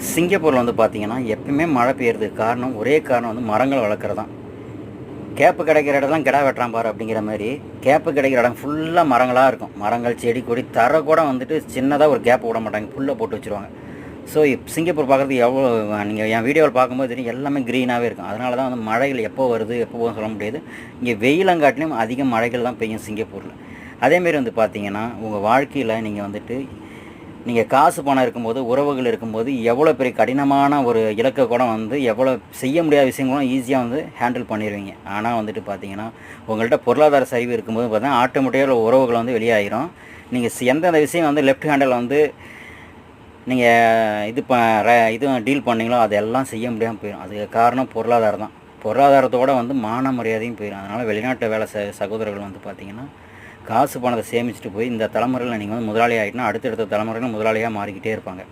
சிங்கப்பூரில் வந்து பார்த்தீங்கன்னா, எப்பயுமே மழை பெய்யறதுக்கு காரணம் ஒரே காரணம் வந்து மரங்கள் வளர்க்குறது தான். கேப்பு கிடைக்கிற இடம்லாம் கிடா வெட்டுறான் பாரு அப்படிங்கிற மாரி, கேப்பு கிடைக்கிற இடம் ஃபுல்லா மரங்களா இருக்கும். மரங்கள், செடி, கொடி, தரை கூட வந்துட்டு சின்னதா ஒரு கேப் விட மாட்டாங்க. புல்ல போட்டு வச்சுருவாங்க. ஸோ, சிங்கப்பூர் பார்க்குறதுக்கு எவ்வளோ நீங்க என் வீடியோவில் பார்க்கும்போது தெரியும் எல்லாமே க்ரீனாவே இருக்கும். அதனால தான் வந்து மழைகள் எப்போ வருது, எப்போ போகுதுன்னு சொல்ல முடியாது. இங்கே வெயிலங்காட்டிலும் அதிக மழைகள் தான் பெய்யும் சிங்கப்பூர்ல. அதேமாரி வந்து பார்த்தீங்கன்னா, உங்க வாழ்க்கையில நீங்க வந்துட்டு நீங்க காசு பணம் இருக்கும்போது, உறவுகள் இருக்கும்போது, எவ்வளோ பெரிய கடினமான ஒரு இலக்க கூட வந்து எவ்வளோ செய்ய முடியாத விஷயங்களும் ஈஸியா வந்து ஹேண்டில் பண்ணிருவீங்க. ஆனா வந்துட்டு பார்த்தீங்கன்னா, உங்கள்ட்ட பொருளாதார சரிவு இருக்கும்போது பார்த்தீங்கன்னா, ஆட்டோமேட்டிக்கா உறவுகள் வந்து வெளியாயிரும். நீங்க எந்தெந்த விஷயம் வந்து லெஃப்ட் ஹேண்டில் வந்து நீங்க இது ப ர இது டீல் பண்ணீங்களோ, அதெல்லாம் செய்ய முடியாம போயிரும். அதுக்கு காரணம் பொருளாதாரம் தான். பொருளாதாரத்தோட வந்து மான மரியாதையும் போயிரும். அதனால வெளிநாட்டு வேலை சகோதரர்கள் வந்து பார்த்தீங்கன்னா, காசு பணத்த சேமிச்சுட்டு போய் இந்த தலைமுறையில நீங்க வந்து முதலாளி ஆயிட்டீங்கன்னா, அடுத்தடுத்த தலைமுறையில முதலாளியா மாறிக்கிட்டே இருப்பாங்க.